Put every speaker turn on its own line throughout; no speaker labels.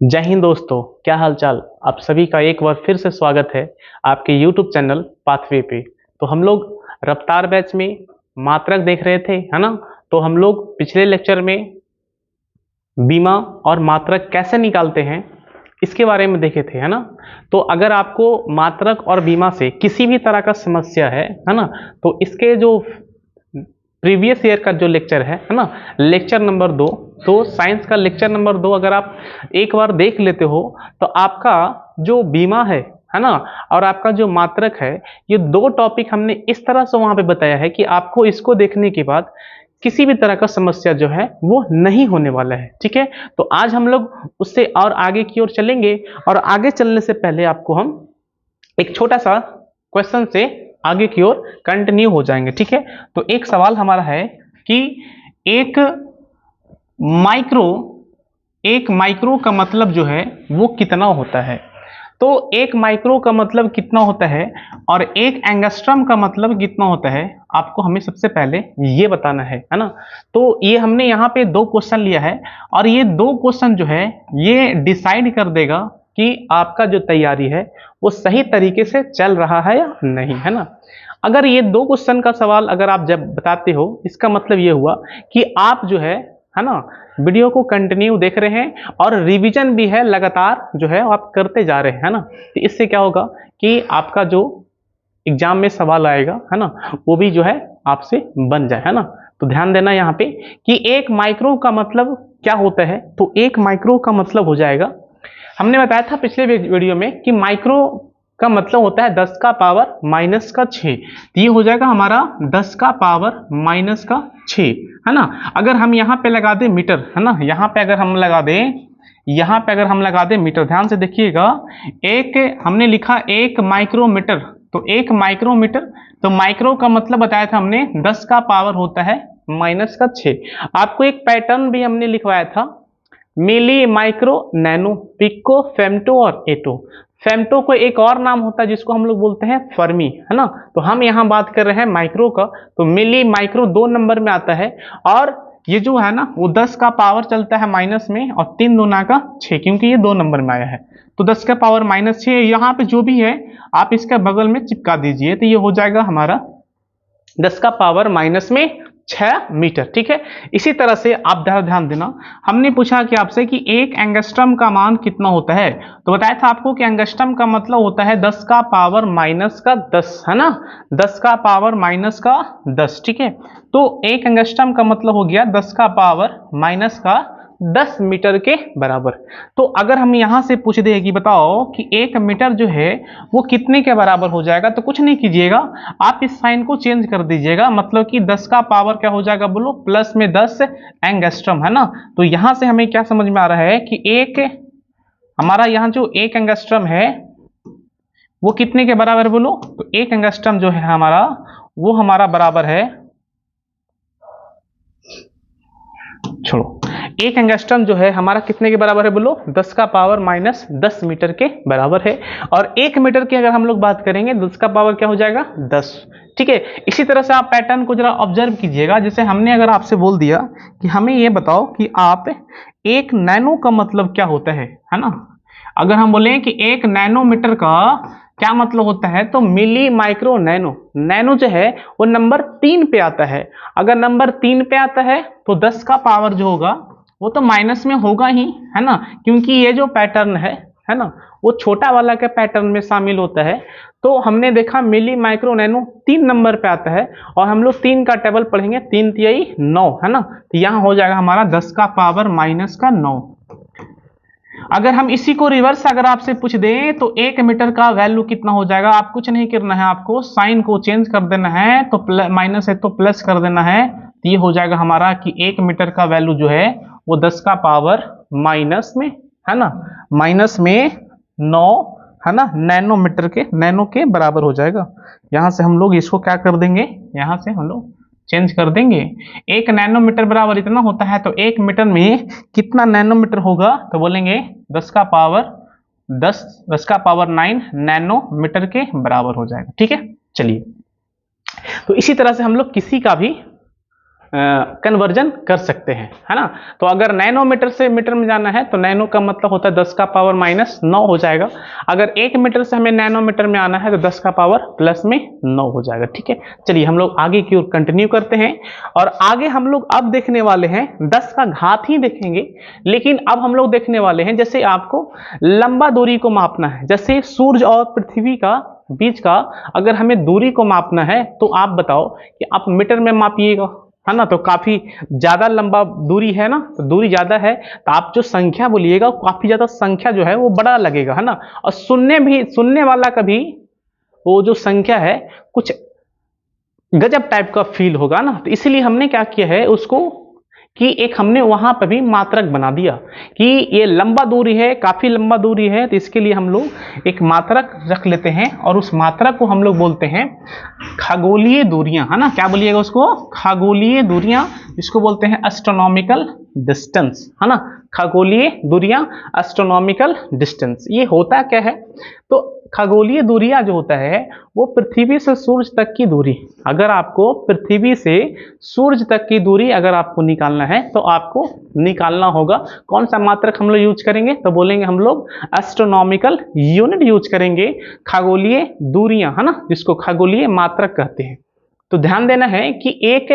जय हिंद दोस्तों, क्या हाल चाल। आप सभी का एक बार फिर से स्वागत है आपके YouTube चैनल पाथवे पे। तो हम लोग रफ्तार बैच में मात्रक देख रहे थे, है ना। तो हम लोग पिछले लेक्चर में बीमा और मात्रक कैसे निकालते हैं इसके बारे में देखे थे, है ना। तो अगर आपको मात्रक और बीमा से किसी भी तरह का समस्या है ना, तो इसके जो प्रीवियस ईयर का जो लेक्चर है ना, लेक्चर नंबर 2, तो साइंस का लेक्चर नंबर 2 अगर आप एक बार देख लेते हो तो आपका जो बीमा है ना, और आपका जो मात्रक है, ये दो टॉपिक हमने इस तरह से वहां पे बताया है कि आपको इसको देखने के बाद किसी भी तरह का समस्या जो है वो नहीं होने वाला है। ठीक है, तो आज हम लोग उससे और आगे की ओर चलेंगे, और आगे चलने से पहले आपको हम एक छोटा सा क्वेश्चन से आगे की ओर कंटिन्यू हो जाएंगे। ठीक है, तो एक सवाल हमारा है कि एक माइक्रो का मतलब जो है वो कितना होता है। तो एक माइक्रो का मतलब कितना होता है और एक एंगस्ट्रम का मतलब कितना होता है, आपको हमें सबसे पहले ये बताना है ना। तो ये हमने यहाँ पे दो क्वेश्चन लिया है, और ये दो क्वेश्चन जो है ये डिसाइड कर देगा कि आपका जो तैयारी है वो सही तरीके से चल रहा है या नहीं, है ना। अगर ये दो क्वेश्चन का सवाल अगर आप जब बताते हो, इसका मतलब ये हुआ कि आप जो है ना, वीडियो को कंटिन्यू देख रहे हैं और रिवीजन भी है लगातार जो है आप करते जा रहे हैं, है ना। तो इससे क्या होगा कि आपका जो एग्जाम में सवाल आएगा, है ना, वो भी जो है आपसे बन जाए, है ना। तो ध्यान देना यहाँ पे कि एक माइक्रो का मतलब क्या होता है। तो एक माइक्रो का मतलब हो जाएगा, हमने बताया था पिछले वीडियो में कि माइक्रो का मतलब होता है 10 का पावर माइनस का 6। तो ये हो जाएगा हमारा 10 का पावर माइनस का 6, है ना। अगर हम यहाँ पे लगा दें मीटर, है ना, यहाँ पे अगर हम लगा दें मीटर, ध्यान से देखिएगा। एक हमने लिखा एक माइक्रोमीटर, तो एक माइक्रोमीटर, तो माइक्रो का मतलब बताया था हमने 10 का पावर होता है माइनस का 6। आपको एक पैटर्न भी हमने लिखवाया था, मिली, माइक्रो, नैनो, पिको, फेम्टो और एटो। फेम्टो को एक और नाम होता है जिसको हम लोग बोलते हैं फर्मी, है ना। तो हम यहाँ बात कर रहे हैं माइक्रो का, तो मिली माइक्रो 2 नंबर में आता है, और ये जो है ना वो 10 का पावर चलता है माइनस में, और 3 दूना का 6, क्योंकि ये 2 नंबर में आया है। तो 10 का पावर माइनस 6 यहाँ पे जो भी है आप इसके बगल में चिपका दीजिए, तो ये हो जाएगा हमारा 10 का पावर माइनस में 6 मीटर। ठीक है, इसी तरह से आप ध्यान देना, हमने पूछा कि आपसे कि एक एंगस्ट्रम का मान कितना होता है। तो बताया था आपको कि एंगस्ट्रम का मतलब होता है 10 का पावर माइनस का 10, है ना, 10 का पावर माइनस का 10। ठीक है, तो एक एंगस्ट्रम का मतलब हो गया 10 का पावर माइनस का 10 मीटर के बराबर। तो अगर हम यहां से पूछ दे कि बताओ कि 1 मीटर जो है वो कितने के बराबर हो जाएगा, तो कुछ नहीं कीजिएगा, आप इस साइन को चेंज कर दीजिएगा, मतलब कि 10 का पावर क्या हो जाएगा बोलो, प्लस में 10 एंगस्ट्रम, है ना। तो यहां से हमें क्या समझ में आ रहा है कि एक हमारा यहाँ जो एक एंगस्ट्रम है वो कितने के बराबर बोलो, तो एक एंगस्ट्रम जो है हमारा वो हमारा बराबर है, छोड़ो, एक एंगस्ट्रम जो है हमारा कितने के बराबर है बोलो, 10 का पावर माइनस 10 मीटर के बराबर है। और 1 मीटर की अगर हम लोग बात करेंगे 10 का पावर क्या हो जाएगा 10। ठीक है, इसी तरह से आप पैटर्न को जरा ऑब्जर्व कीजिएगा। जैसे हमने अगर आपसे बोल दिया कि हमें ये बताओ कि आप एक नैनो का मतलब क्या होता है ना। अगर हम बोले कि एक नैनोमीटर का क्या मतलब होता है, तो मिली, माइक्रो, नैनो। नैनो जो है वो नंबर 3 पे आता है। अगर नंबर 3 पे आता है तो 10 का पावर जो होगा वो तो माइनस में होगा ही, है ना, क्योंकि ये जो पैटर्न है ना, वो छोटा वाला के पैटर्न में शामिल होता है। तो हमने देखा मिली, माइक्रो, नैनो 3 नंबर पे आता है, और हम लोग 3 का टेबल पढ़ेंगे, 3 तिहाई 9, है ना। तो यहाँ हो जाएगा हमारा 10 का पावर माइनस का 9। अगर हम इसी को रिवर्स अगर आपसे पूछ दें तो 1 मीटर का वैल्यू कितना हो जाएगा, आप कुछ नहीं करना है, आपको साइन को चेंज कर देना है, तो माइनस है तो प्लस कर देना है। तो ये हो जाएगा हमारा कि 1 मीटर का वैल्यू जो है वो 10 का पावर माइनस में, है ना, माइनस में 9, है ना, नैनो के बराबर हो जाएगा। यहां से हम लोग इसको क्या कर देंगे, यहां से हम लोग चेंज कर देंगे। 1 नैनोमीटर बराबर इतना होता है, तो 1 मीटर में कितना नैनोमीटर होगा, तो बोलेंगे 10 का पावर 10 का पावर 9 नैनोमीटर के बराबर हो जाएगा। ठीक है, चलिए, तो इसी तरह से हम लोग किसी का भी कन्वर्जन कर सकते हैं, है ना। तो अगर नैनोमीटर से मीटर में जाना है तो नैनो का मतलब होता है 10 का पावर -9 हो जाएगा। अगर 1 मीटर से हमें नैनोमीटर में आना है तो 10 का पावर +9 हो जाएगा, ठीक है। चलिए हम लोग आगे की ओर कंटिन्यू करते हैं और आगे हम लोग अब देखने वाले हैं 10 का घात ही देखेंगे, लेकिन अब हम लोग देखने वाले हैं जैसे आपको लंबा दूरी को मापना है, जैसे सूर्य और पृथ्वी का बीच का अगर हमें दूरी को मापना है तो आप बताओ कि आप मीटर में मापिएगा, है ना। तो काफी ज्यादा लंबा दूरी है ना, तो दूरी ज्यादा है तो आप जो संख्या बोलिएगा काफी ज्यादा संख्या जो है वो बड़ा लगेगा, है ना। और सुनने वाला का भी वो जो संख्या है कुछ गजब टाइप का फील होगा ना। तो इसलिए हमने क्या किया है उसको कि एक हमने वहां पर भी मात्रक बना दिया कि ये लंबा दूरी है, काफी लंबा दूरी है, तो इसके लिए हम लोग एक मात्रक रख लेते हैं और उस मात्रक को हम लोग बोलते हैं खगोलीय दूरियां, है ना। क्या बोलिएगा उसको? खगोलीय दूरियां, जिसको बोलते हैं एस्ट्रोनॉमिकल डिस्टेंस, है ना। खगोलीय दूरियां, एस्ट्रोनॉमिकल डिस्टेंस, ये होता क्या है? तो खगोलीय दूरियां जो होता है वो पृथ्वी से सूर्य तक की दूरी, अगर आपको पृथ्वी से सूर्य तक की दूरी अगर आपको निकालना है तो आपको निकालना होगा कौन सा मात्रक हम लोग यूज करेंगे? तो बोलेंगे हम लोग एस्ट्रोनॉमिकल यूनिट यूज करेंगे, खगोलीय दूरियां, है ना, जिसको खगोलीय मात्रक कहते हैं। तो ध्यान देना है कि एक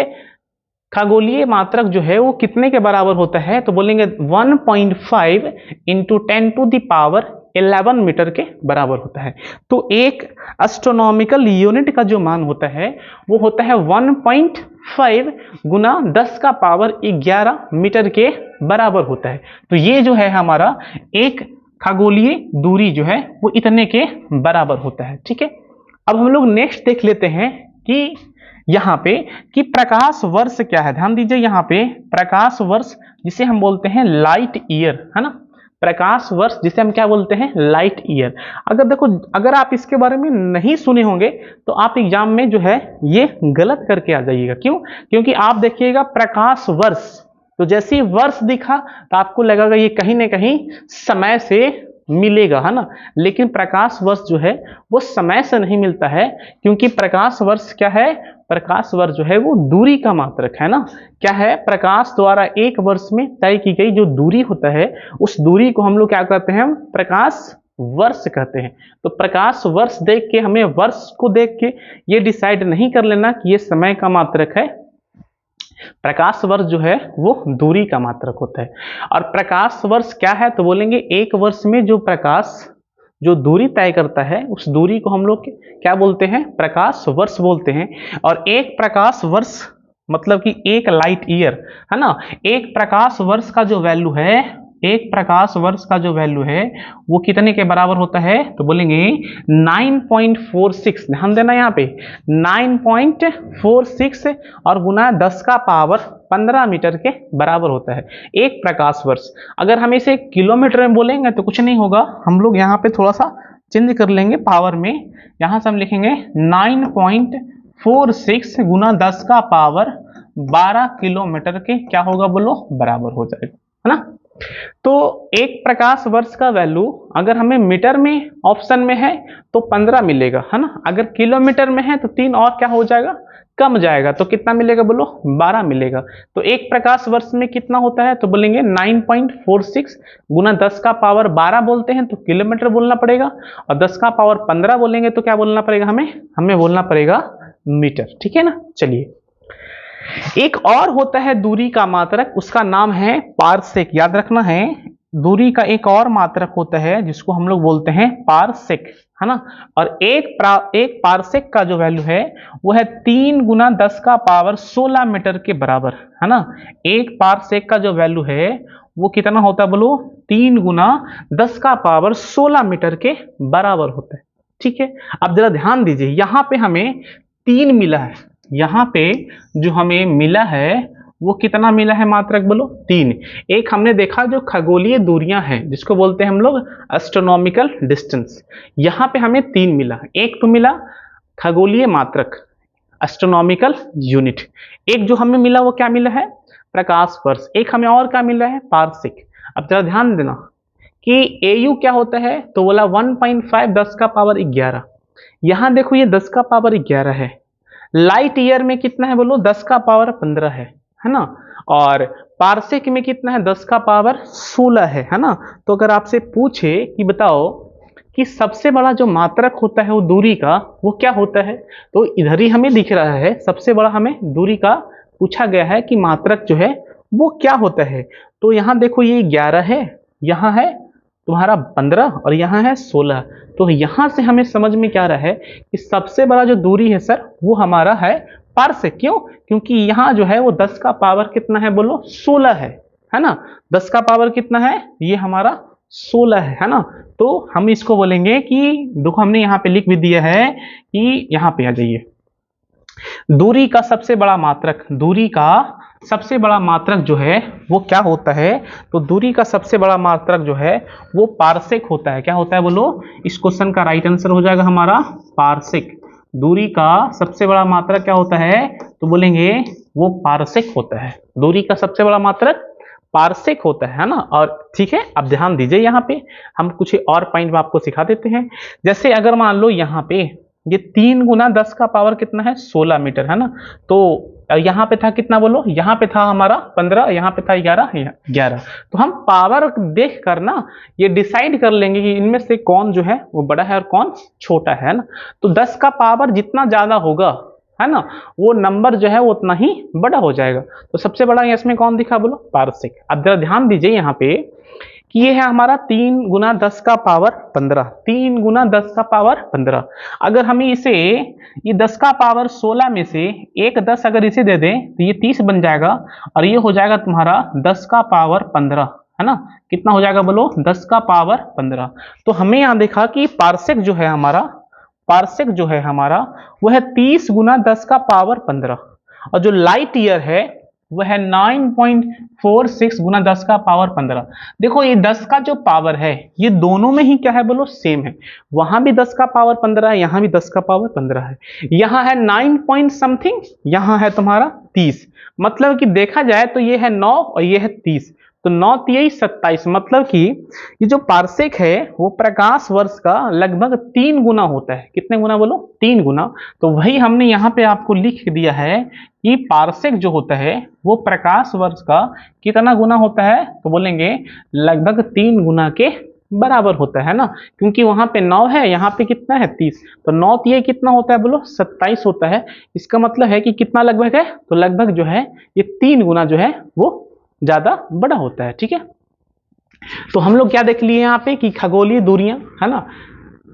खगोलीय मात्रक जो है वो कितने के बराबर होता है? तो बोलेंगे 1.5 इंटू 10⁻11 मीटर के बराबर होता है। तो एक एस्ट्रोनॉमिकल यूनिट का जो मान होता है वो होता है 1.5 गुना 10⁻11 मीटर के बराबर होता है। तो ये जो है हमारा एक खगोलीय दूरी जो है वो इतने के बराबर होता है, ठीक है। अब हम लोग नेक्स्ट देख लेते हैं कि यहाँ पे कि प्रकाश वर्ष क्या है। ध्यान दीजिए, यहाँ पे प्रकाश वर्ष जिसे हम बोलते हैं लाइट ईयर, है ना। प्रकाश वर्ष जिसे हम क्या बोलते हैं? Light year. अगर देखो, अगर आप इसके बारे में नहीं सुने होंगे तो आप एग्जाम में जो है ये गलत करके आ जाइएगा। क्यों? क्योंकि आप देखिएगा प्रकाश वर्ष, तो जैसे ही वर्ष दिखा तो आपको लगेगा ये कहीं ना कहीं समय से मिलेगा, है ना। लेकिन प्रकाश वर्ष जो है वो समय से नहीं मिलता है, क्योंकि प्रकाश वर्ष क्या है? प्रकाश वर्ष जो है वो दूरी का मात्रक है ना। क्या है? प्रकाश द्वारा एक वर्ष में तय की गई जो दूरी होता है उस दूरी को हम लोग क्या कहते हैं? प्रकाश वर्ष कहते हैं। तो प्रकाश वर्ष देख के हमें वर्ष को देख के ये डिसाइड नहीं कर लेना कि ये समय का मात्रक है। प्रकाश वर्ष जो है वो दूरी का मात्रक होता है। और प्रकाश वर्ष क्या है? तो बोलेंगे एक वर्ष में जो प्रकाश जो दूरी तय करता है उस दूरी को हम लोग क्या बोलते हैं? प्रकाश वर्ष बोलते हैं। और एक प्रकाश वर्ष मतलब कि एक लाइट ईयर, है ना। एक प्रकाश वर्ष का जो वैल्यू है, एक प्रकाश वर्ष का जो वैल्यू है वो कितने के बराबर होता है? तो बोलेंगे 9.46। ध्यान देना यहाँ पे 9.46 और गुना 10⁻15 मीटर के बराबर होता है एक प्रकाश वर्ष। अगर हम इसे किलोमीटर में बोलेंगे तो कुछ नहीं होगा, हम लोग यहाँ पे थोड़ा सा चेंज कर लेंगे पावर में। यहाँ से हम लिखेंगे 9.46 गुना 10⁻12 किलोमीटर के क्या होगा बोलो? बराबर हो जाएगा, है ना। तो एक प्रकाश वर्ष का वैल्यू अगर हमें मीटर में ऑप्शन में है तो 15 मिलेगा, है ना। अगर किलोमीटर में है तो 3 और क्या हो जाएगा? कम जाएगा। तो कितना मिलेगा बोलो? 12 मिलेगा। तो एक प्रकाश वर्ष में कितना होता है? तो बोलेंगे 9.46 गुना 10⁻12 बोलते हैं तो किलोमीटर बोलना पड़ेगा, और 10⁻15 बोलेंगे तो क्या बोलना पड़ेगा हमें बोलना पड़ेगा मीटर, ठीक है ना। चलिए, एक और होता है दूरी का मात्रक, उसका नाम है पारसेक। याद रखना है, दूरी का एक और मात्रक होता है जिसको हम लोग बोलते हैं पारसेक, है ना। और एक पारसेक का जो वैल्यू है वो है 3 गुना 10⁻16 मीटर के बराबर, है ना। एक पारसेक का जो वैल्यू है वो कितना होता है बोलो? 3 गुना 10⁻16 मीटर के बराबर होता है, ठीक है। अब जरा ध्यान दीजिए, यहाँ पे हमें 3 मिला है, यहाँ पे जो हमें मिला है वो कितना मिला है मात्रक बोलो? 3। एक हमने देखा जो खगोलीय दूरियां हैं जिसको बोलते हैं हम लोग एस्ट्रोनॉमिकल डिस्टेंस, यहाँ पे हमें 3 मिला। एक तो मिला खगोलीय मात्रक एस्ट्रोनॉमिकल यूनिट, एक जो हमें मिला वो क्या मिला है? प्रकाश वर्ष। एक हमें और क्या मिला है? पारसेक। अब जरा ध्यान देना कि AU क्या होता है? तो बोला 1.5 10⁻11। यहाँ देखो ये 10⁻11 है। लाइट ईयर में कितना है बोलो? 10⁻15 है। है ना। और पारसेक में कितना है, 10 का पावर 16 है ना। तो अगर आपसे पूछे कि बताओ कि सबसे बड़ा जो मात्रक होता है वो दूरी का, वो क्या होता है, तो इधर ही हमें दिख रहा है सबसे बड़ा हमें दूरी का पूछा गया है कि मात्रक जो है वो क्या होता है। तो यहाँ देखो ये 11 है, यहाँ है तुम्हारा 15 और यहाँ है 16। तो यहाँ से हमें समझ में क्या आ रहा है कि सबसे बड़ा जो दूरी है सर वो हमारा है पारसेक। क्यों? क्योंकि यहाँ जो है वो 10 का पावर कितना है बोलो, 16 है ना। 10 का पावर कितना है, ये हमारा 16 है ना। तो हम इसको बोलेंगे कि देखो हमने यहाँ पे लिख भी दिया है कि यहाँ पे आ जाइए, दूरी का सबसे बड़ा मात्रक, दूरी का सबसे बड़ा मात्रक जो है वो क्या होता है, तो दूरी का सबसे बड़ा मात्रक जो है वो पारसेक होता है। क्या होता है बोलो, इस क्वेश्चन का राइट आंसर हो जाएगा हमारा पारसेक। दूरी का सबसे बड़ा मात्रक क्या होता है, तो बोलेंगे वो पारसेक होता है। दूरी का सबसे बड़ा मात्रक पारसेक होता है ना। और ठीक है, अब ध्यान दीजिए, यहाँ पे हम कुछ और पॉइंट आपको सिखा देते हैं। जैसे अगर मान लो यहाँ पे ये 3 गुना 10 का पावर कितना है, 16 मीटर है ना। तो यहाँ पे था कितना बोलो, यहाँ पे था हमारा 15, यहाँ पे था 11। तो हम पावर देख कर ना ये डिसाइड कर लेंगे कि इनमें से कौन जो है वो बड़ा है और कौन छोटा है ना। तो 10 का पावर जितना ज्यादा होगा है ना, वो नंबर जो है वो उतना ही बड़ा हो जाएगा। तो सबसे बड़ा इसमें कौन दिखा बोलो, पारसेक। अब जरा ध्यान दीजिए यहाँ पे कि ये है हमारा 3 गुना 10 का पावर 15, 3 गुना 10 का पावर 15। अगर हमें इसे ये 10 का पावर 16 में से एक 10 अगर इसे दे दें तो ये 30 बन जाएगा और ये हो जाएगा तुम्हारा 10 का पावर 15 है ना। कितना हो जाएगा बोलो, 10 का पावर 15। तो हमें यहाँ देखा कि पारसेक जो है हमारा, पारसेक जो है हमारा वह है 30 गुना 10 का पावर 15 और जो लाइट ईयर है वह है 9.46 गुना 10 का पावर 15। देखो ये 10 का जो पावर है ये दोनों में ही क्या है बोलो, सेम है। वहां भी 10 का पावर 15 है, यहां भी 10 का पावर 15 है। यहां है 9 पॉइंट समथिंग, यहां है तुम्हारा 30। मतलब कि देखा जाए तो ये है 9 और ये है 30, तो 9 3 27। मतलब कि ये जो पारसेक है वो प्रकाश वर्ष का लगभग 3 गुना होता है। कितने गुना बोलो, 3 गुना। तो वही हमने यहाँ पे आपको लिख दिया है कि पारसेक जो होता है वो प्रकाश वर्ष का कितना गुना होता है, तो बोलेंगे लगभग 3 गुना के बराबर होता है ना। क्योंकि वहां पे 9 है, यहाँ पे कितना है 30, तो 9 3 कितना होता है बोलो, 27 होता है। इसका मतलब है कि कितना लगभग है, तो लगभग जो है ये 3 गुना जो है वो ज्यादा बड़ा होता है। ठीक है, तो हम लोग क्या देख लिए यहाँ पे कि खगोलीय दूरियां है ना,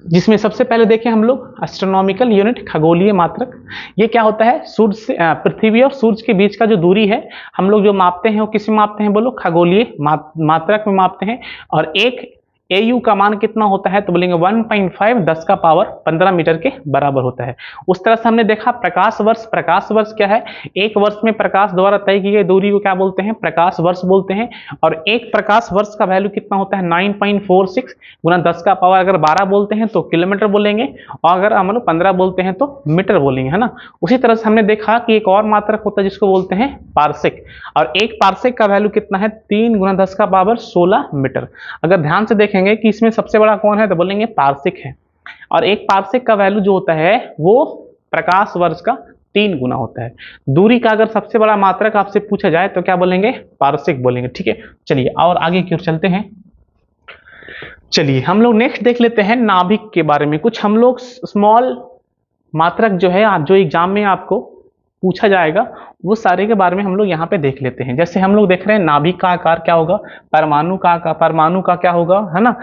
जिसमें सबसे पहले देखें हम लोग एस्ट्रोनॉमिकल यूनिट, खगोलीय मात्रक। ये क्या होता है, सूर्य से पृथ्वी और सूर्य के बीच का जो दूरी है हम लोग जो मापते हैं वो किस में मापते हैं बोलो, खगोलीय मात्रक में मापते हैं। और एक AU का मान कितना होता है, तो बोलेंगे 1.5 10 का पावर 15 मीटर के बराबर होता है। उस तरह से हमने देखा प्रकाश वर्ष, प्रकाश वर्ष क्या है, एक वर्ष में प्रकाश द्वारा तय की गई दूरी को क्या बोलते हैं, प्रकाश वर्ष बोलते हैं। और एक प्रकाश वर्ष का वैल्यू कितना होता है, 9.46 गुना 10 का पावर, अगर 12 बोलते हैं तो किलोमीटर बोलेंगे और अगर हम लोग 15 बोलते हैं तो मीटर बोलेंगे है ना। उसी तरह से हमने देखा कि एक और मात्रक होता है जिसको बोलते हैं पारसेक, और एक पारसेक का वैल्यू कितना है, 3 गुना 10 का पावर 16 मीटर। अगर ध्यान से देखेंगे कि इसमें सबसे बड़ा कौन है, तो बोलेंगे पारसेक है। और एक पारसेक का वैल्यू जो होता है वो प्रकाश वर्ष का 3 गुना होता है। दूरी का अगर सबसे बड़ा मात्रक आपसे पूछा जाए तो क्या बोलेंगे, पारसेक बोलेंगे। ठीक है, चलिए और आगे की ओर चलते हैं। चलिए हम लोग नेक्स्ट देख लेते हैं नाभिक के बारे में। कुछ हम लोग स्मॉल मात्रक जो है जो एग्जाम में आपको पूछा जाएगा वो सारे के बारे में हम लोग यहाँ पे देख लेते हैं। जैसे हम लोग देख रहे हैं नाभिक का आकार क्या होगा, परमाणु का क्या होगा है ना,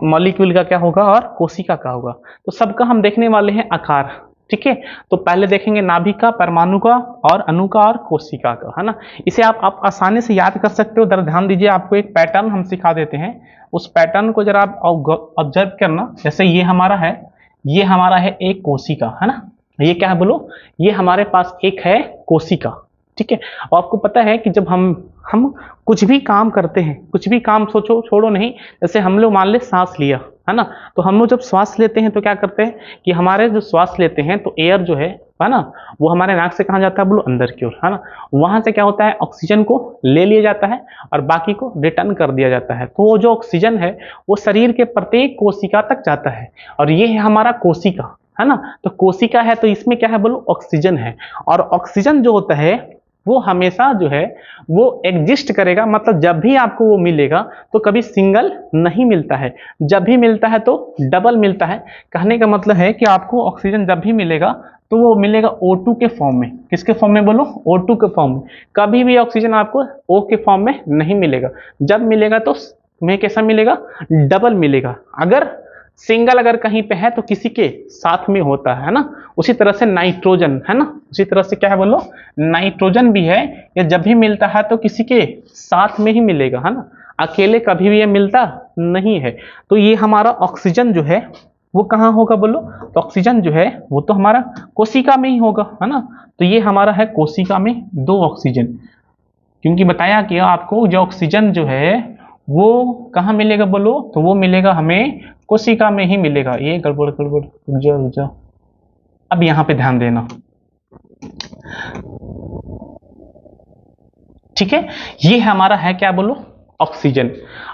मॉलिक्यूल का क्या होगा और कोशिका का होगा। तो सबका हम देखने वाले हैं आकार। ठीक है, तो पहले देखेंगे नाभिक का, परमाणु का और अणु का और कोशिका का है ना। इसे आप आसानी से याद कर सकते हो। जरा ध्यान दीजिए, आपको एक पैटर्न हम सिखा देते हैं, उस पैटर्न को जरा आप ऑब्जर्व करना। जैसे ये हमारा है एक कोशिका है ना, ये क्या है बोलो, ये हमारे पास एक है कोशिका। ठीक है, और आपको पता है कि जब हम कुछ भी काम करते हैं, कुछ भी काम सोचो छोड़ो नहीं, जैसे हम लोग मान ले सांस लिया है ना, तो हम लोग जब श्वास लेते हैं तो क्या करते हैं कि हमारे जो श्वास लेते हैं तो एयर जो है ना, वो हमारे नाक से कहाँ जाता है बोलो, अंदर की ओर है ना। वहां से क्या होता है, ऑक्सीजन को ले लिया जाता है और बाकी को रिटर्न कर दिया जाता है। तो वो जो ऑक्सीजन है वो शरीर के प्रत्येक कोशिका तक जाता है, और ये है हमारा कोशिका है ना। तो कोशिका है तो इसमें क्या है बोलो, ऑक्सीजन है। और ऑक्सीजन जो होता है वो हमेशा जो है वो एग्जिस्ट करेगा, मतलब जब भी आपको वो मिलेगा तो कभी सिंगल नहीं मिलता है, जब भी मिलता है तो डबल मिलता है। कहने का मतलब है कि आपको ऑक्सीजन जब भी मिलेगा तो वो मिलेगा O2 के फॉर्म में। किसके फॉर्म में बोलो? O2 के फॉर्म में। कभी भी ऑक्सीजन आपको O के फॉर्म में नहीं मिलेगा, जब मिलेगा तो में कैसा मिलेगा? डबल मिलेगा। अगर सिंगल अगर कहीं पे है तो किसी के साथ में होता है ना। उसी तरह से नाइट्रोजन है ना, उसी तरह से क्या है बोलो, नाइट्रोजन भी है, ये जब भी मिलता है तो किसी के साथ में ही मिलेगा है ना, अकेले कभी भी ये मिलता नहीं है। तो ये हमारा ऑक्सीजन जो है वो कहाँ होगा बोलो? तो ऑक्सीजन जो है वो तो हमारा कोशिका में ही होगा है ना। तो ये हमारा है कोशिका में 2 ऑक्सीजन, क्योंकि बताया कि आपको जो ऑक्सीजन जो है वो कहाँ मिलेगा बोलो? तो वो मिलेगा हमें कोशिका में ही मिलेगा। ये गड़बड़ गड़बड़, रुक जाओ रुक जाओ, अब यहाँ पे ध्यान देना, ठीक है। ये हमारा है क्या बोलो? ऑक्सीजन।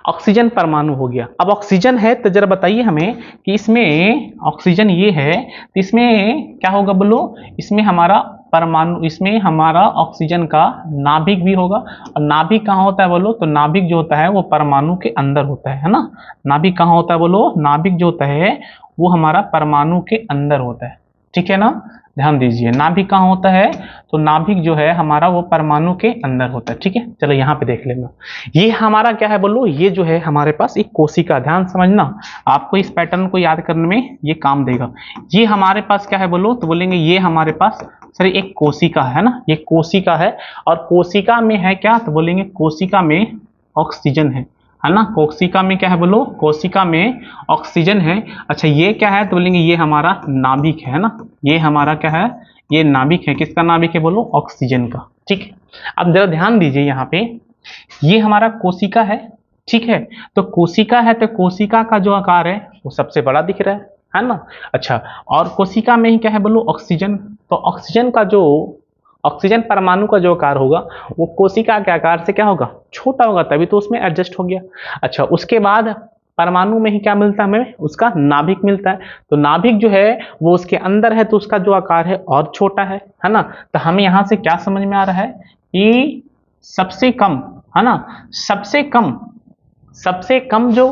ऑक्सीजन परमाणु हो गया। अब ऑक्सीजन है तो जरा बताइए हमें कि इसमें ऑक्सीजन ये है तो इसमें क्या होगा बोलो? इसमें हमारा परमाणु, इसमें हमारा ऑक्सीजन का नाभिक भी होगा। और नाभिक कहाँ होता है बोलो? तो नाभिक जो होता है वो परमाणु के अंदर होता है ना। नाभिक कहाँ होता है बोलो? नाभिक जो होता है वो हमारा परमाणु के अंदर होता है, ठीक है ना। ध्यान दीजिए, नाभिक कहाँ होता है? तो नाभिक जो है हमारा वो परमाणु के अंदर होता है, ठीक है। चलो यहाँ पे देख लेना, ये हमारा क्या है बोलो? ये जो है हमारे पास एक कोशिका, ध्यान समझना, आपको इस पैटर्न को याद करने में ये काम देगा। ये हमारे पास क्या है बोलो? तो बोलेंगे ये हमारे पास सर एक कोशिका है ना, ये कोशिका है। और कोशिका में है क्या? तो बोलेंगे कोशिका में ऑक्सीजन है ना। कोशिका में क्या है बोलो? कोशिका में ऑक्सीजन है। अच्छा ये क्या है? तो बोलेंगे ये हमारा नाभिक है ना। ये हमारा क्या है? ये नाभिक है। किसका नाभिक है बोलो? ऑक्सीजन का, ठीक है। अब जरा ध्यान दीजिए यहाँ पे, ये हमारा कोशिका है, ठीक है। तो कोशिका है तो कोशिका का जो आकार है वो सबसे बड़ा दिख रहा है ना। अच्छा, और कोशिका में ही क्या है बोलो? ऑक्सीजन। तो ऑक्सीजन का जो ऑक्सीजन परमाणु का जो आकार होगा वो कोशिका के आकार से क्या होगा? छोटा होगा, तभी तो उसमें एडजस्ट हो गया। अच्छा, उसके बाद परमाणु में ही क्या मिलता है हमें? उसका नाभिक मिलता है। तो नाभिक जो है वो उसके अंदर है तो उसका जो आकार है और छोटा है ना। तो हमें यहाँ से क्या समझ में आ रहा है कि सबसे कम है ना, सबसे कम जो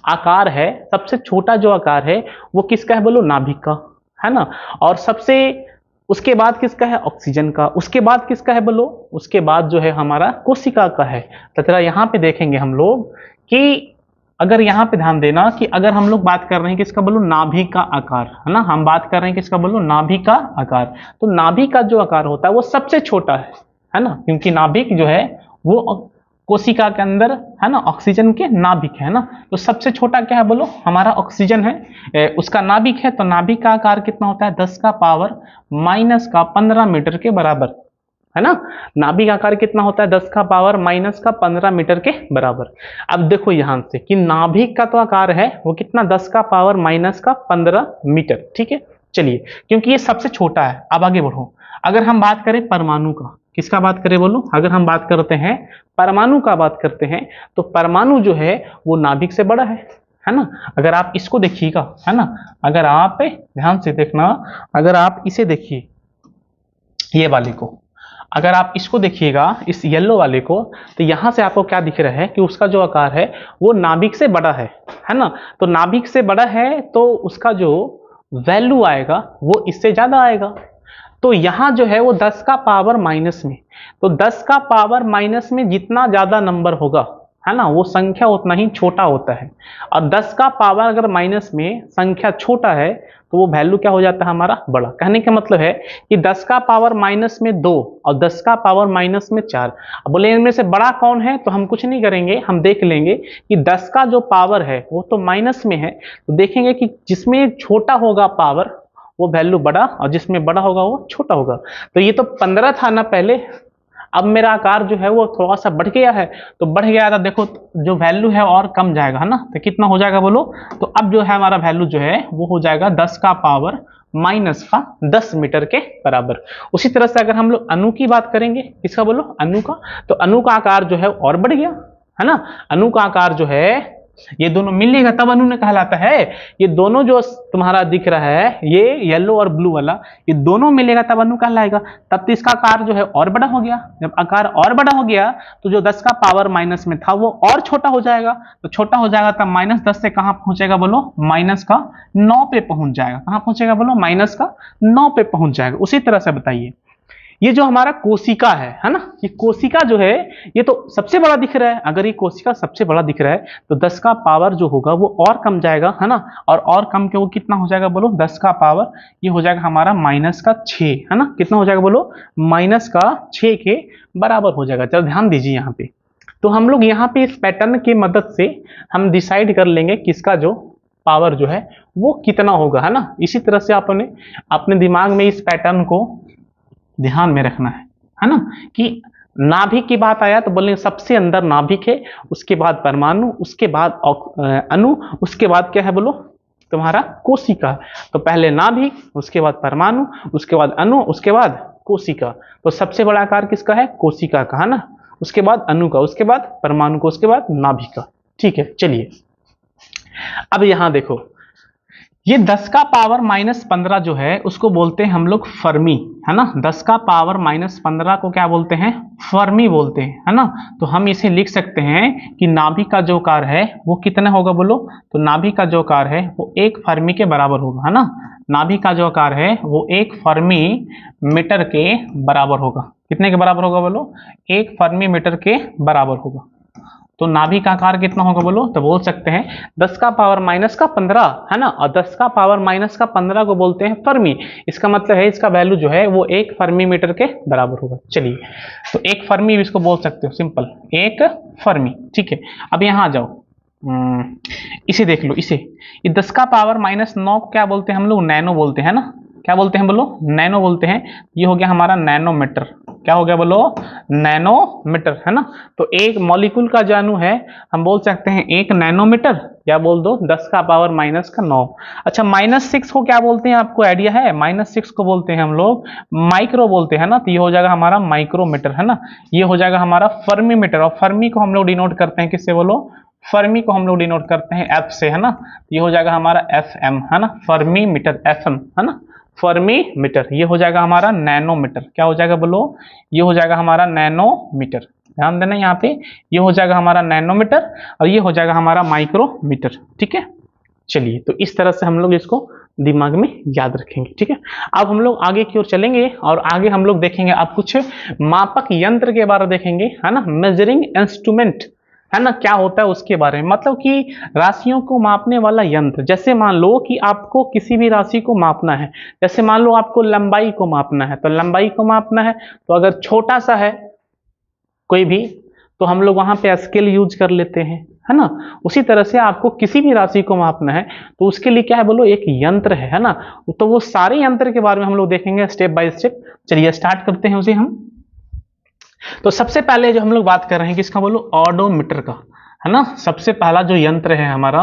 आकार है, सबसे छोटा जो आकार है वो किसका है बोलो? नाभिक का है ना। और सबसे उसके बाद किसका है? ऑक्सीजन का। उसके बाद किसका है बोलो? उसके बाद जो है हमारा कोशिका का है। तो जरा यहाँ पे देखेंगे हम लोग कि अगर यहाँ पे ध्यान देना कि अगर हम लोग बात कर रहे हैं किसका बोलो? नाभिक का आकार है ना। हम बात कर रहे हैं किसका बोलो? नाभिक का आकार। तो नाभिक का जो आकार होता है वो सबसे छोटा है ना, क्योंकि नाभिक जो है वो कोशिका के अंदर है ना, ऑक्सीजन के नाभिक है ना। तो सबसे छोटा क्या है बोलो? हमारा ऑक्सीजन है, उसका नाभिक है। तो नाभिक का आकार कितना होता है? 10 का पावर माइनस का 15 मीटर के बराबर है ना। नाभिक आकार कितना होता है? 10 का पावर माइनस का 15 मीटर के बराबर। अब देखो यहां से कि नाभिक का तो आकार है वो कितना? 10 का पावर माइनस का 15 मीटर, ठीक है। चलिए, क्योंकि ये सबसे छोटा है। अब आगे बढ़ो, अगर हम बात करें परमाणु का, किसका बात करें बोलो? अगर हम बात करते हैं परमाणु का बात करते हैं तो परमाणु जो है वो नाभिक से बड़ा है ना। अगर आप इसको देखिएगा है ना, अगर आप ध्यान से देखना, अगर आप इसे देखिए ये वाले को, अगर आप इसको देखिएगा इस येलो वाले को, तो यहां से आपको क्या दिख रहा है कि उसका जो आकार है वो नाभिक से बड़ा है ना। तो नाभिक से बड़ा है तो उसका जो वैल्यू आएगा वो इससे ज्यादा आएगा। तो यहां जो है वो 10 का पावर माइनस में, तो 10 का पावर माइनस में जितना ज्यादा नंबर होगा है ना, वो संख्या उतना ही छोटा होता है। और 10 का पावर अगर माइनस में संख्या छोटा है तो वो वैल्यू क्या हो जाता है? हमारा बड़ा। कहने का मतलब है कि 10 का पावर माइनस में 2 और 10 का पावर माइनस में 4। अब बोले इनमें से बड़ा कौन है? तो हम कुछ नहीं करेंगे, हम देख लेंगे कि 10 का जो पावर है वो तो माइनस में है, तो देखेंगे कि जिसमें छोटा होगा पावर वो वैल्यू बड़ा और जिसमें बड़ा होगा वो छोटा होगा। तो ये तो 15 था ना पहले, अब मेरा आकार जो है वो थोड़ा सा बढ़ गया है, तो बढ़ गया था, देखो जो वैल्यू है और कम जाएगा है ना। तो कितना हो जाएगा बोलो? तो अब जो है हमारा वैल्यू जो है वो हो जाएगा 10 का पावर माइनस का 10 मीटर के बराबर। उसी तरह से अगर हम लोग अणु की बात करेंगे, किसका बोलो? अणु का। तो अणु का आकार जो है और बढ़ गया है ना। अणु का आकार जो है ये दोनों मिलेगा तब अनुनाद कहलाता है। ये दोनों जो तुम्हारा दिख रहा है, ये येलो और ब्लू वाला, ये दोनों मिलेगा तब अनुनाद कहलाएगा। तब तो इसका आकार जो है और बड़ा हो गया। जब आकार और बड़ा हो गया तो जो 10 का पावर माइनस में था वो और छोटा हो जाएगा। तो छोटा हो जाएगा तब -10 से कहां पहुंचेगा बोलो, -9 पे पहुंच जाएगा। कहां पहुंचेगा बोलो, -9 पे पहुंच जाएगा। उसी तरह से बताइए, ये जो हमारा कोशिका है ना, ये कोशिका जो है ये तो सबसे बड़ा दिख रहा है। अगर ये कोशिका सबसे बड़ा दिख रहा है तो 10 का पावर जो होगा वो और कम जाएगा, है ना। और कम के वो कितना हो जाएगा बोलो, 10 का पावर ये हो जाएगा हमारा -6, है ना। कितना हो जाएगा बोलो, -6 के बराबर हो जाएगा। चलो ध्यान दीजिए यहाँ पे। तो हम लोग यहाँ पे इस पैटर्न की मदद से हम डिसाइड कर लेंगे किसका जो पावर जो है वो कितना होगा, है ना। इसी तरह से आपने अपने दिमाग में इस पैटर्न को ध्यान में रखना है ना। कि नाभिक की बात आया तो बोलेंगे सबसे अंदर नाभिक है, उसके बाद परमाणु, उसके बाद अणु, उसके बाद क्या है बोलो तुम्हारा कोशिका। तो पहले नाभिक, उसके बाद परमाणु, उसके बाद अणु, उसके बाद कोशिका। तो सबसे बड़ा आकार किसका है, कोशिका का, है ना। उसके बाद अणु का, उसके बाद परमाणु का, उसके बाद नाभिक का। ठीक है, चलिए अब यहां देखो, ये 10 का पावर -15 जो है उसको बोलते हैं हम लोग फर्मी, है ना। 10 का पावर -15 को क्या बोलते हैं, फर्मी बोलते हैं, है ना। तो हम इसे लिख सकते हैं कि नाभिक का जो आकार है वो कितना होगा बोलो, तो नाभिक का जो आकार है वो 1 फर्मी के बराबर होगा, है ना। नाभिक का जो आकार है वो 1 फर्मी मीटर के बराबर होगा। कितने के बराबर होगा बोलो, 1 फर्मी मीटर के बराबर होगा। तो नाभिक का आकार कितना होगा बोलो, तो बोल सकते हैं 10 का पावर -15, है ना। और 10 का पावर -15 को बोलते हैं फर्मी। इसका मतलब है इसका वैल्यू जो है वो 1 फर्मी मीटर के बराबर होगा। चलिए, तो 1 फर्मी इसको बोल सकते हो, सिंपल 1 फर्मी। ठीक है, अब यहाँ आ जाओ, इसे देख लो। इसे ये 10 का पावर -9 को क्या बोलते हैं हम लोग, नैनो बोलते हैं ना। क्या बोलते हैं बोलो, नैनो बोलते हैं। ये हो गया हमारा नैनोमीटर। क्या हो गया बोलो, नैनोमीटर, है ना। तो एक मॉलिक्यूल का जो अणु है हम बोल सकते हैं 1 नैनोमीटर, या बोल दो 10 का पावर -9। अच्छा, -6 को क्या बोलते हैं, आपको आइडिया है। -6 को बोलते हैं हम लोग माइक्रो बोलते हैं ना। तो ये हो जाएगा हमारा माइक्रोमीटर, है ना। ये हो जाएगा हमारा फर्मी मीटर। और फर्मी को हम लोग डिनोट करते हैं किससे बोलो, फर्मी को हम लोग डिनोट करते हैं F से, है ना। ये हो जाएगा हमारा FM, है ना, फर्मी मीटर, FM, है ना, फर्मी मीटर। ये हो जाएगा हमारा नैनोमीटर। क्या हो जाएगा बोलो, ये हो जाएगा हमारा नैनोमीटर। ध्यान देना यहाँ पे, ये हो जाएगा हमारा नैनोमीटर और ये हो जाएगा हमारा माइक्रोमीटर। ठीक है, चलिए, तो इस तरह से हम लोग इसको दिमाग में याद रखेंगे। ठीक है, अब हम लोग आगे की ओर चलेंगे और आगे हम लोग देखेंगे, आप कुछ मापक यंत्र के बारे में देखेंगे, है ना, मेजरिंग इंस्ट्रूमेंट, है ना, क्या होता है उसके बारे में। मतलब कि राशियों को मापने वाला यंत्र। जैसे मान लो कि आपको किसी भी राशि को मापना है, जैसे मान लो आपको लंबाई को मापना है, तो लंबाई को मापना है तो अगर छोटा सा है कोई भी तो हम लोग वहां पे स्केल यूज कर लेते हैं, है ना। उसी तरह से आपको किसी भी राशि को मापना है तो उसके लिए क्या है बोलो, एक यंत्र है ना। तो वो सारे यंत्र के बारे में हम लोग देखेंगे स्टेप बाय स्टेप। चलिए स्टार्ट करते हैं उसे हम। तो सबसे पहले जो हम लोग बात कर रहे हैं किसका बोलो, ऑडोमीटर का, है ना। सबसे पहला जो यंत्र है हमारा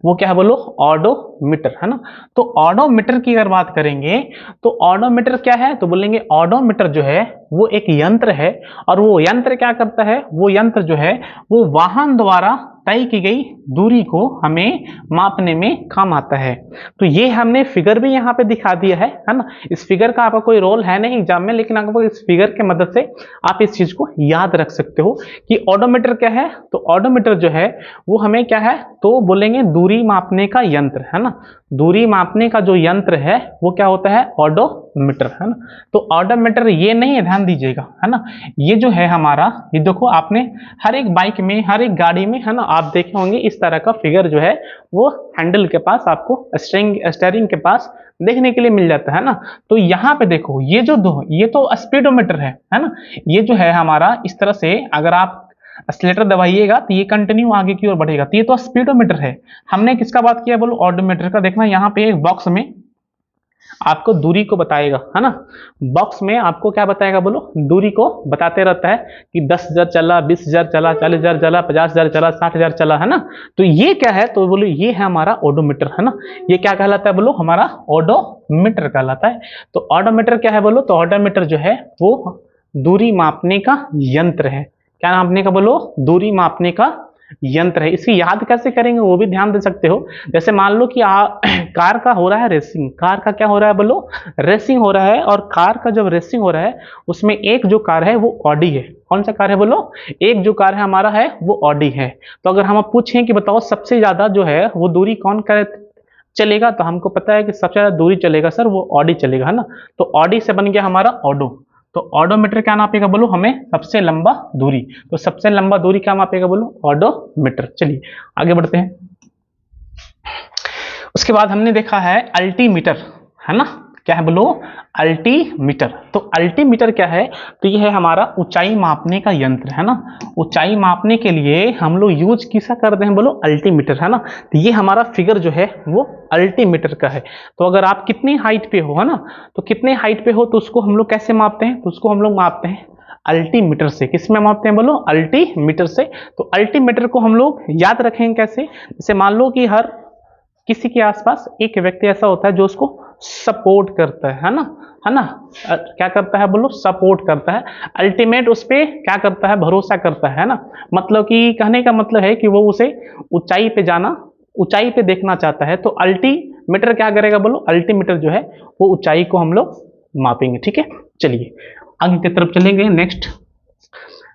वो क्या है बोलो, ऑडोमीटर, है ना। तो ऑडोमीटर की अगर बात करेंगे तो ऑडोमीटर क्या है, तो बोलेंगे ऑडोमीटर जो है वो एक यंत्र है। और वो यंत्र क्या करता है, वो यंत्र जो है वो वाहन द्वारा तय की गई दूरी को हमें मापने में काम आता है। तो ये हमने फिगर भी यहाँ पे दिखा दिया है ना। इस फिगर का आपका कोई रोल है नहीं एग्जाम में, लेकिन आपको इस फिगर के मदद से आप इस चीज को याद रख सकते हो कि ऑडोमीटर क्या है। तो ऑडोमीटर जो है वो हमें क्या है, तो बोलेंगे दूरी मापने का यंत्र, है ना। दूरी मापने का जो यंत्र है वो क्या होता है, ऑडोमीटर, है ना। तो ऑडोमीटर ये नहीं है, ध्यान दीजिएगा, है ना। ये जो है हमारा, ये देखो आपने हर एक बाइक में, हर एक गाड़ी में, है ना, आप देखे होंगे इस तरह का फिगर जो है वो हैंडल के पास, आपको स्टीयरिंग के पास देखने के लिए मिल जाता है ना। तो यहाँ पे देखो ये जो ये तो स्पीडोमीटर है ना। ये जो है हमारा इस तरह से अगर आप एक्सीलरेटर दबाइएगा तो ये कंटिन्यू आगे की ओर बढ़ेगा। तो ये तो स्पीडोमीटर है। हमने किसका बात किया बोलो, ऑडोमीटर का। देखना यहाँ पे एक बॉक्स में आपको दूरी को बताएगा, है ना। बॉक्स में आपको क्या बताएगा बोलो, दूरी को बताते रहता है कि 10,000 चला, 20,000 चला, 40,000 चला, 50,000 चला, 60,000 चला, है ना। तो ये क्या है, तो बोलो ये है हमारा ऑडोमीटर, है ना। ये क्या कहलाता है बोलो, हमारा ऑडोमीटर कहलाता है। तो ऑडोमीटर क्या है बोलो, तो ऑडोमीटर जो है वो दूरी मापने का यंत्र है। क्या मापने का बोलो, दूरी मापने का यंत्र है। इसे याद कैसे करेंगे वो भी ध्यान दे सकते हो। जैसे मान लो कि कार का हो रहा है रेसिंग, कार का क्या हो रहा है बोलो, रेसिंग हो रहा है। और कार का जब रेसिंग हो रहा है उसमें एक जो कार है वो ऑडी है। कौन सा कार है बोलो, एक जो कार है हमारा है वो ऑडी है। तो अगर हम पूछें कि बताओ सबसे ज्यादा जो है वो दूरी कौन कर चलेगा, तो हमको पता है कि सबसे ज्यादा दूरी चलेगा सर वो ऑडी चलेगा, है ना। तो ऑडी से बन गया हमारा ऑडो। तो ऑडोमीटर क्या नापेगा बोलो, हमें सबसे लंबा दूरी। तो सबसे लंबा दूरी क्या मापेगा बोलो, ऑडोमीटर। चलिए आगे बढ़ते हैं। उसके बाद हमने देखा है अल्टीमीटर, है ना। क्या है बोलो, अल्टीमीटर। तो अल्टीमीटर क्या है, तो ये है हमारा ऊंचाई मापने का यंत्र, है ना। ऊंचाई मापने के लिए हम लोग यूज किसा करते हैं बोलो, अल्टीमीटर, है ना। तो ये हमारा फिगर जो है वो अल्टीमीटर का है। तो अगर आप कितनी हाइट पे हो, है ना, तो कितने हाइट पे हो तो उसको हम लोग कैसे मापते हैं, तो उसको हम लोग मापते हैं अल्टीमीटर से। किस में मापते हैं बोलो, अल्टीमीटर से। तो अल्टीमीटर को हम लोग याद रखेंगे कैसे, जैसे मान लो कि हर किसी के आसपास एक व्यक्ति ऐसा होता है जो उसको सपोर्ट करता है ना, है ना। क्या करता है बोलो, सपोर्ट करता है। अल्टीमेट उस पे क्या करता है, भरोसा करता है ना। मतलब कि कहने का मतलब है कि वो उसे ऊंचाई पे जाना, ऊंचाई पे देखना चाहता है। तो अल्टीमीटर क्या करेगा बोलो, अल्टीमीटर जो है वो ऊंचाई को हम लोग मापेंगे। ठीक है, चलिए आगे की तरफ चलेंगे। नेक्स्ट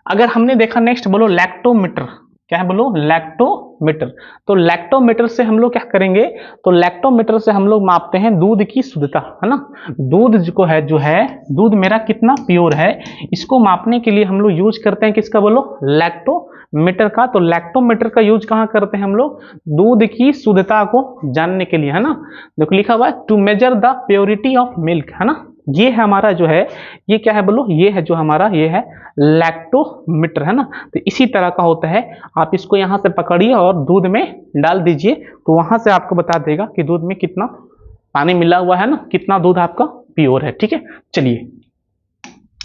अगर हमने देखा, नेक्स्ट बोलो लैक्टोमीटर। क्या है बोलो, लैक्टोमीटर। तो लैक्टोमीटर से हम लोग क्या करेंगे, तो लैक्टोमीटर से हम लोग मापते हैं दूध की शुद्धता, है ना। दूध को है जो है, दूध मेरा कितना प्योर है, इसको मापने के लिए हम लोग यूज करते हैं किसका बोलो, लैक्टोमीटर का। तो लैक्टोमीटर का यूज कहाँ करते हैं हम लोग, दूध की शुद्धता को जानने के लिए, है ना। देखो लिखा हुआ है to measure the purity of milk, है ना। ये है हमारा जो है, ये क्या है बोलो, ये है जो हमारा, ये है लैक्टोमीटर, है ना। तो इसी तरह का होता है। आप इसको यहां से पकड़िए और दूध में डाल दीजिए, तो वहां से आपको बता देगा कि दूध में कितना पानी मिला हुआ है ना, कितना दूध आपका प्योर है। ठीक है, चलिए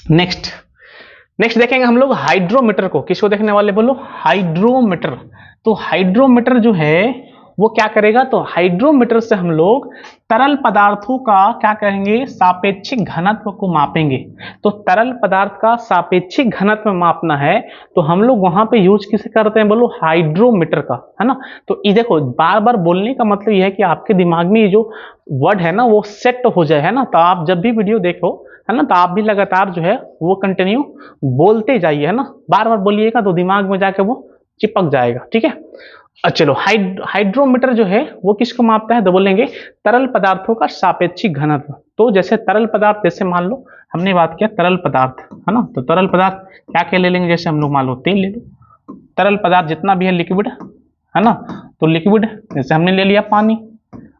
नेक्स्ट देखेंगे हम लोग हाइड्रोमीटर को। किसको देखने वाले बोलो, हाइड्रोमीटर। तो हाइड्रोमीटर जो है वो क्या करेगा, तो हाइड्रोमीटर से हम लोग तरल पदार्थों का क्या करेंगे, सापेक्षिक घनत्व को मापेंगे। तो तरल पदार्थ का सापेक्षिक घनत्व मापना है तो हम लोग वहां पे यूज किसे करते हैं बोलो, हाइड्रोमीटर का, है ना। तो ये देखो बार बार बोलने का मतलब यह है कि आपके दिमाग में ये जो वर्ड है ना वो सेट हो जाए, है ना। तो आप जब भी वीडियो देखो, है ना, तो आप भी लगातार जो है वो कंटिन्यू बोलते जाइए, है ना। बार बार बोलिएगा तो दिमाग में जाके वो चिपक जाएगा। ठीक है, चलो हाइड्रोमीटर जो है वो किसको मापता है, तो बोलेंगे तरल पदार्थों का सापेक्षिक घनत्व। तो जैसे तरल पदार्थ, जैसे मान लो हमने बात किया तरल पदार्थ, है ना। तो तरल पदार्थ क्या क्या ले लेंगे, जैसे हम लोग मान लो तेल ले लो। तरल पदार्थ जितना भी है लिक्विड, है ना। तो लिक्विड जैसे हमने ले लिया पानी,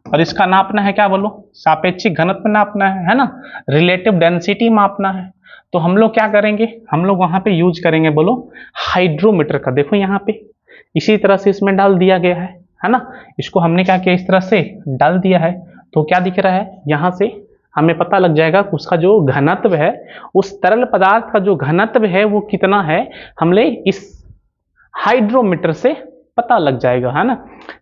और इसका नापना है क्या बोलो, सापेक्षिक घनत्व नापना है ना, रिलेटिव डेंसिटी मापना है। तो हम लोग क्या करेंगे, हम लोग वहां पे यूज करेंगे बोलो हाइड्रोमीटर का। देखो यहाँ पे इसी तरह से इसमें डाल दिया गया है ना। इसको हमने क्या किया, इस तरह से डाल दिया है। तो क्या दिख रहा है, यहाँ से हमें पता लग जाएगा कि उसका जो घनत्व है, उस तरल पदार्थ का जो घनत्व है वो कितना है, हमने इस हाइड्रोमीटर से पता लग जाएगा, है ना।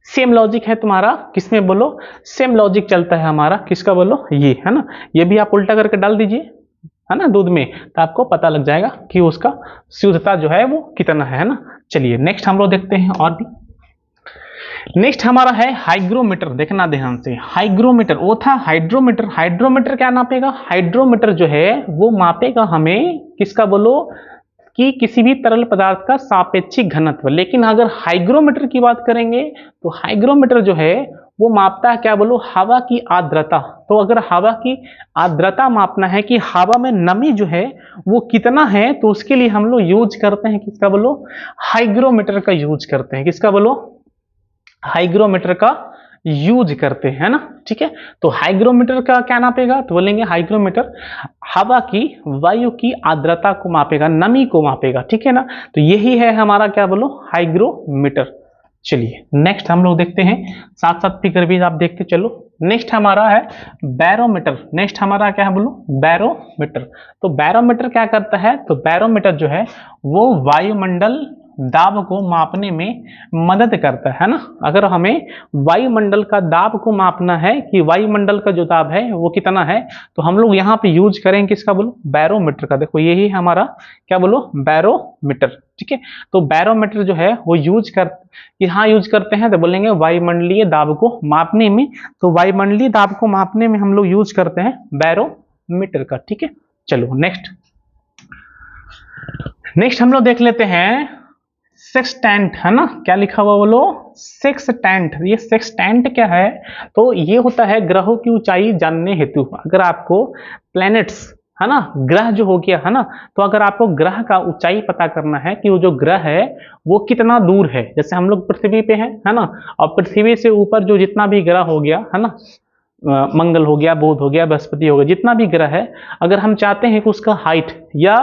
सेम लॉजिक है तुम्हारा किसमें बोलो, सेम लॉजिक चलता है हमारा किसका बोलो, ये, है ना। ये भी आप उल्टा करके डाल दीजिए, है ना, दूध में, तो आपको पता लग जाएगा कि उसका शुद्धता जो है वो कितना है ना। चलिए नेक्स्ट हम लोग देखते हैं और भी। नेक्स्ट हमारा है हाइग्रोमीटर। देखना ध्यान से, हाइग्रोमीटर वो था हाइड्रोमीटर। हाइड्रोमीटर क्या नापेगा, हाइड्रोमीटर जो है वो मापेगा हमें किसका बोलो, कि किसी भी तरल पदार्थ का सापेक्षिक घनत्व। लेकिन अगर हाइग्रोमीटर की बात करेंगे तो हाइग्रोमीटर जो है वो मापता है क्या बोलो, हवा की आर्द्रता। तो अगर हवा की आर्द्रता मापना है कि हवा में नमी जो है वो कितना है, तो उसके लिए हम लोग यूज करते हैं किसका बोलो, हाइग्रोमीटर का यूज करते हैं। किसका बोलो, हाइग्रोमीटर का यूज करते हैं ना। ठीक है, तो हाइग्रोमीटर का क्या नापेगा, तो बोलेंगे हाइग्रोमीटर हवा की, वायु की आर्द्रता को मापेगा, नमी को मापेगा। ठीक है ना, तो यही है हमारा क्या बोलो, हाइग्रोमीटर। चलिए नेक्स्ट हम लोग देखते हैं, साथ साथ फिगर भी आप देखते चलो। नेक्स्ट हमारा है बैरोमीटर। नेक्स्ट हमारा क्या है बोलो, बैरोमीटर। तो बैरोमीटर क्या करता है, तो बैरोमीटर जो है वो दाब को मापने में मदद करता है ना। अगर हमें वायुमंडल का दाब को मापना है कि वायुमंडल का जो दाब है वो कितना है, तो हम लोग यहाँ पे यूज करेंगे किसका बोलो, बैरोमीटर का। देखो यही हमारा क्या बोलो, बैरोमीटर, ठीक है। तो बैरोमीटर जो है वो यूज करते हैं, तो बोलेंगे वायुमंडलीय दाब को मापने में। तो वायुमंडलीय दाब को मापने में हम लोग यूज करते हैं बैरोमीटर का, ठीक है। चलो नेक्स्ट हम लोग देख लेते हैं सेक्सटेंट, है ना। क्या लिखा हुआ बोलो, सेक्सटेंट। ये सेक्सटेंट क्या है, तो ये होता है ग्रहों की ऊंचाई जानने हेतु। अगर आपको प्लैनेट्स, है ना, ग्रह जो हो गया, है ना, तो अगर आपको ग्रह का ऊंचाई पता करना है कि वो जो ग्रह है वो कितना दूर है, जैसे हम लोग पृथ्वी पे हैं, है ना, और पृथ्वी से ऊपर जो जितना भी ग्रह हो गया, है ना, मंगल हो गया, बुध हो गया, बृहस्पति हो गया, जितना भी ग्रह है, अगर हम चाहते हैं कि उसका हाइट या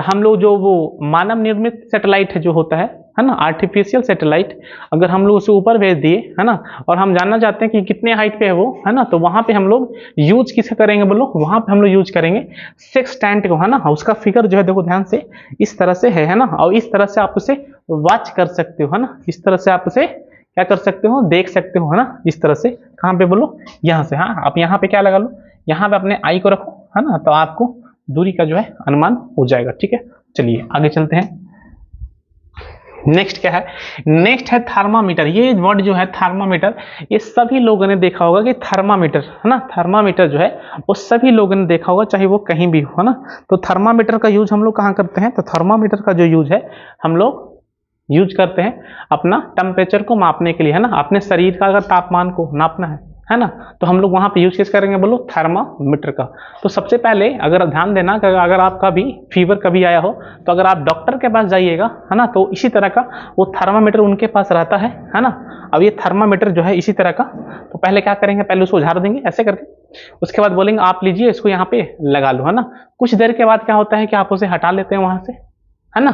हम लोग जो वो मानव निर्मित सैटेलाइट है जो होता है ना, आर्टिफिशियल सैटेलाइट, अगर हम लोग उसे ऊपर भेज दिए, है ना, और हम जानना चाहते हैं कि कितने हाइट पे है वो, है ना, तो वहां पे हम लोग यूज किसे करेंगे बोलो, वहां पे हम लोग यूज करेंगे सेक्सटेंट को, है ना। उसका फिगर जो है देखो ध्यान से इस तरह से है ना, और इस तरह से आप उसे वॉच कर सकते हो, है ना, इस तरह से आप उसे क्या कर सकते हो, देख सकते हो, है ना, इस तरह से। कहाँ पे बोलो, यहाँ से। हाँ, आप यहाँ पे क्या लगा लो, यहाँ पे अपने आई को रखो, है ना, तो आपको दूरी का जो है अनुमान हो जाएगा, ठीक है। चलिए आगे चलते हैं। नेक्स्ट क्या है, नेक्स्ट है थर्मामीटर। ये वर्ड जो है थर्मामीटर, ये सभी लोगों ने देखा होगा कि थर्मामीटर, है ना, थर्मामीटर जो है वो सभी लोगों ने देखा होगा, चाहे वो कहीं भी हो, है ना। तो थर्मामीटर का यूज हम लोग कहाँ करते हैं, तो थर्मामीटर का जो यूज है हम लोग यूज करते हैं अपना टेम्परेचर को मापने के लिए, है ना। अपने शरीर का अगर तापमान को नापना है ना, तो हम लोग वहां पे यूज किस करेंगे बोलो, थर्मामीटर का। तो सबसे पहले अगर ध्यान देना कि अगर आपका भी फीवर कभी आया हो, तो अगर आप डॉक्टर के पास जाइएगा, है ना, तो इसी तरह का वो थर्मामीटर उनके पास रहता है ना। अब ये थर्मामीटर जो है इसी तरह का, तो पहले क्या करेंगे, पहले उसको झाड़ देंगे ऐसे करके, उसके बाद बोलेंगे आप लीजिए इसको यहाँ पे लगा लो, है ना। कुछ देर के बाद क्या होता है कि आप उसे हटा लेते हैं वहां से, है ना,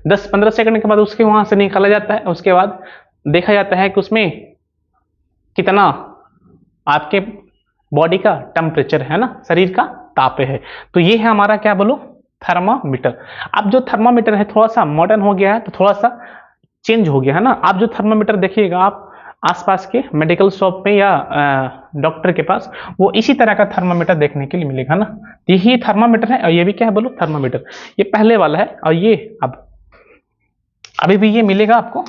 10-15 सेकंड के बाद उसके वहां से निकाला जाता है। उसके बाद देखा जाता है कि उसमें कितना आपके बॉडी का टेम्परेचर है ना, शरीर का ताप है। तो ये है हमारा क्या बोलो, थर्मामीटर। अब जो थर्मामीटर है थोड़ा सा मॉडर्न हो गया है, तो थोड़ा सा चेंज हो गया, है ना। आप जो थर्मामीटर देखिएगा आप आसपास के मेडिकल शॉप पे या डॉक्टर के पास, वो इसी तरह का थर्मामीटर देखने के लिए मिलेगा ना। यही थर्मामीटर है, और ये भी क्या है बोलो, थर्मामीटर। ये पहले वाला है, और ये अभी भी ये मिलेगा आपको।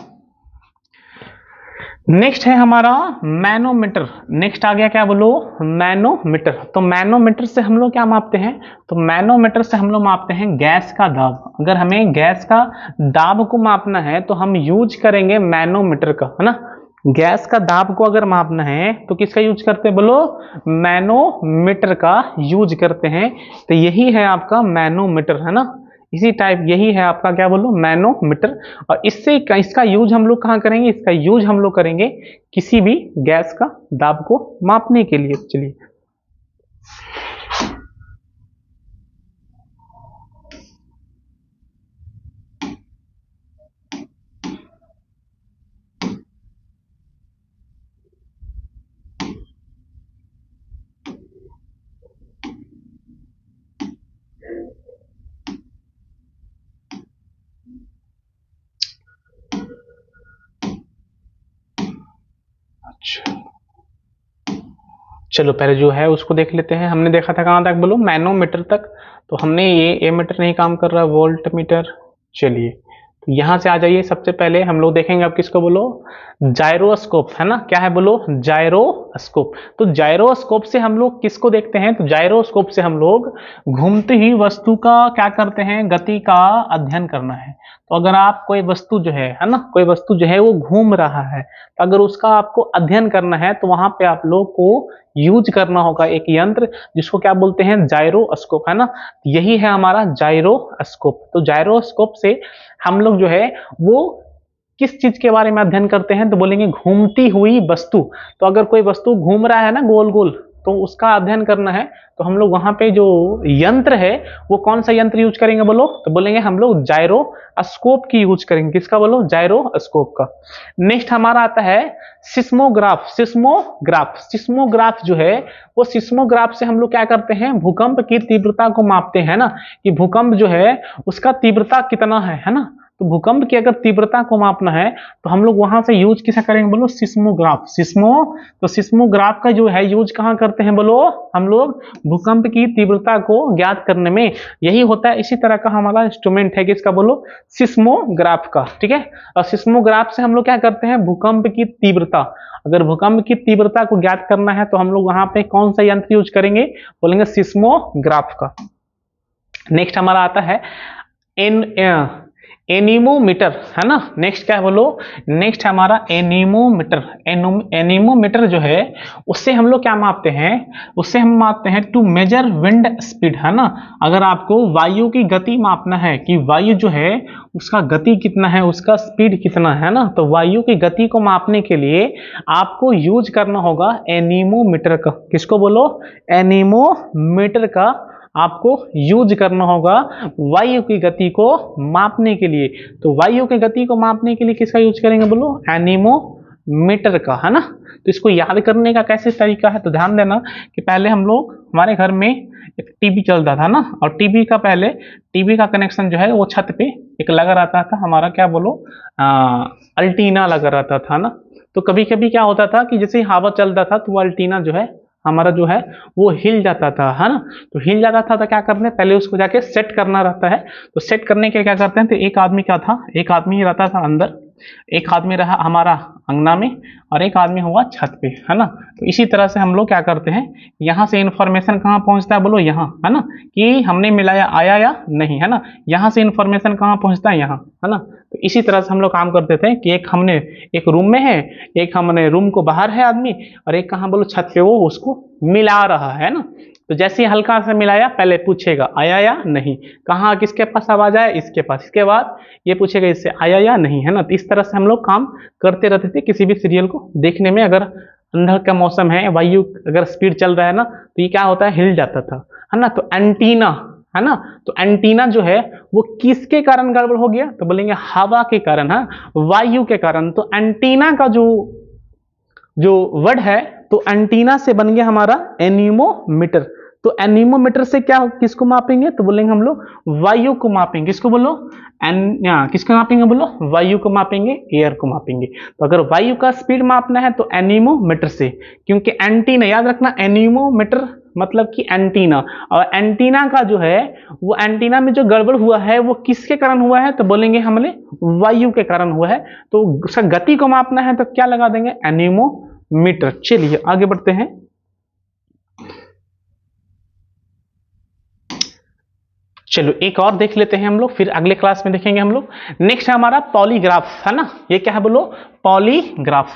नेक्स्ट है हमारा मैनोमीटर। नेक्स्ट आ गया क्या बोलो, मैनोमीटर। तो मैनोमीटर से हम लोग क्या मापते हैं, तो मैनोमीटर से हम लोग मापते हैं गैस का दाब। अगर हमें गैस का दाब को मापना है तो हम यूज करेंगे मैनोमीटर का, है ना। गैस का दाब को अगर मापना है तो किसका यूज करते हैं बोलो, मैनोमीटर का यूज करते हैं। तो यही है आपका मैनोमीटर, है ना, इसी टाइप यही है आपका क्या बोलो, मैनोमीटर। और इसका यूज हम लोग कहाँ करेंगे, इसका यूज हम लोग करेंगे किसी भी गैस का दाब को मापने के लिए। चलिए चलो पहले जो है उसको देख लेते हैं। हमने देखा था कहाँ तक बोलो, मैनोमीटर तक। तो हमने ये मीटर नहीं काम कर रहा, वोल्ट मीटर। चलिए तो यहाँ से आ जाइए। सबसे पहले हम लोग देखेंगे अब किसको बोलो, जायरोस्कोप, है ना। क्या है बोलो, जायरोस्कोप। तो जायरोस्कोप से हम लोग किसको देखते हैं, तो जायरोस्कोप से हम लोग घूमती हुई वस्तु का क्या करते हैं, गति का अध्ययन करना है। तो अगर आप कोई वस्तु जो है ना, कोई वस्तु जो है वो घूम रहा है, तो अगर उसका आपको अध्ययन करना है तो वहां पे आप लोग को यूज करना होगा एक यंत्र जिसको क्या बोलते हैं, जायरोस्कोप, है ना। यही है हमारा जायरोस्कोप। तो जायरोस्कोप से हम लोग जो है वो किस चीज के बारे में अध्ययन करते हैं, तो बोलेंगे घूमती हुई वस्तु। तो अगर कोई वस्तु घूम रहा है ना गोल गोल, तो उसका अध्ययन करना है, तो हम लोग वहां पे जो यंत्र है वो कौन सा यंत्र यूज करेंगे बोलो, तो बोलेंगे हम लोग जायरोस्कोप की यूज करेंगे। किसका बोलो, जायरोस्कोप का। नेक्स्ट हमारा आता है सिस्मोग्राफ। सिस्मोग्राफ जो है वो सिस्मोग्राफ से हम लोग क्या करते हैं, भूकंप की तीव्रता को मापते हैं ना, कि भूकंप जो है उसका तीव्रता कितना है ना। तो भूकंप की अगर तीव्रता को मापना है तो हम लोग वहां से यूज किसे करेंगे बोलो, सिस्मोग्राफ। तो सिस्मोग्राफ का जो है यूज कहाँ करते हैं बोलो, हम लोग भूकंप की तीव्रता को ज्ञात करने में, यही होता है। इसी तरह का हमारा इंस्ट्रूमेंट है किसका बोलो, सिस्मोग्राफ का, ठीक है। और सिस्मोग्राफ से हम लोग क्या करते हैं, भूकंप की तीव्रता, अगर भूकंप की तीव्रता को ज्ञात करना है तो हम लोग वहां पे कौन सा यंत्र यूज करेंगे, बोलेंगे सिस्मोग्राफ का। नेक्स्ट हमारा आता है एनीमोमीटर, है ना। नेक्स्ट क्या है बोलो, नेक्स्ट हमारा एनीमोमीटर। एनीमोमीटर जो है उससे हम लोग क्या मापते हैं, उससे हम मापते हैं टू मेजर विंड स्पीड, है ना। अगर आपको वायु की गति मापना है कि वायु जो है उसका गति कितना है, उसका स्पीड कितना है ना, तो वायु की गति को मापने के लिए आपको यूज करना होगा एनीमोमीटर का। किसको बोलो, एनीमोमीटर का आपको यूज करना होगा वायु की गति को मापने के लिए। तो वायु की गति को मापने के लिए किसका यूज करेंगे बोलो, एनीमोमीटर का, है ना। तो इसको याद करने का कैसे तरीका है, तो ध्यान देना कि पहले हम लोग, हमारे घर में एक टीवी चलता था ना, और टीवी का पहले टीवी का कनेक्शन जो है वो छत पे एक लगा रहता था, हमारा क्या बोलो अल्टीना लगा रहता था ना। तो कभी कभी क्या होता था कि जैसे हवा चलता था तो वो अल्टीना जो है हमारा जो है वो हिल जाता था, है ना। तो हिल जाता था तो क्या करते हैं, पहले उसको जाके सेट करना रहता है। तो सेट करने के क्या करते हैं, तो एक आदमी क्या था, एक आदमी ही रहता था अंदर, एक आदमी रहा हमारा अंगना में, और एक आदमी हुआ छत पे, है ना। तो इसी तरह से हम लोग क्या करते हैं, यहाँ से इंफॉर्मेशन कहाँ पहुँचता है बोलो, यहाँ, है ना, कि हमने मिलाया आया या नहीं, है ना। यहाँ से इंफॉर्मेशन कहाँ पहुँचता है, यहाँ, है ना। तो इसी तरह से हम लोग काम करते थे कि एक हमने एक रूम में है, एक हमने रूम को बाहर है आदमी, और एक कहाँ बोलो छत पे वो उसको मिला रहा है ना। तो जैसे ही हल्का सा मिलाया, पहले पूछेगा आया या नहीं, कहाँ किसके पास आवाज आया, इसके पास, इसके बाद ये पूछेगा इससे आया या नहीं, है ना। तो इस तरह से हम लोग काम करते रहते थे किसी भी सीरियल को देखने में। अगर अंधड़ का मौसम है, वायु अगर स्पीड चल रहा है ना, तो ये क्या होता है, हिल जाता था, है ना। तो एंटीना, है ना, तो एंटीना जो है वो किसके कारण गड़बड़ हो गया, तो बोलेंगे हवा के कारण, है, वायु के कारण। तो एंटीना का जो वर्ड है, तो एंटीना से बन गया हमारा एनीमोमीटर। तो एनीमोमीटर से क्या किसको मापेंगे, तो बोलेंगे हम लोग वायु को मापेंगे। किसको बोलो, किसको मापेंगे बोलो, वायु को मापेंगे, एयर को मापेंगे। तो अगर वायु का स्पीड मापना है तो एनीमोमीटर से, क्योंकि एंटीना याद रखना, एनीमोमीटर मतलब कि एंटीना, और एंटीना का जो है वो एंटीना में जो गड़बड़ हुआ है वो किसके कारण हुआ है, तो बोलेंगे हमने वायु के कारण हुआ है। तो उसका गति को मापना है तो क्या लगा देंगे, एनीमोमीटर। चलिए आगे बढ़ते हैं। चलो एक और देख लेते हैं हम लोग, फिर अगले क्लास में देखेंगे हम लोग। नेक्स्ट है हमारा पॉलीग्राफ, है ना। ये क्या है बोलो, पॉलीग्राफ।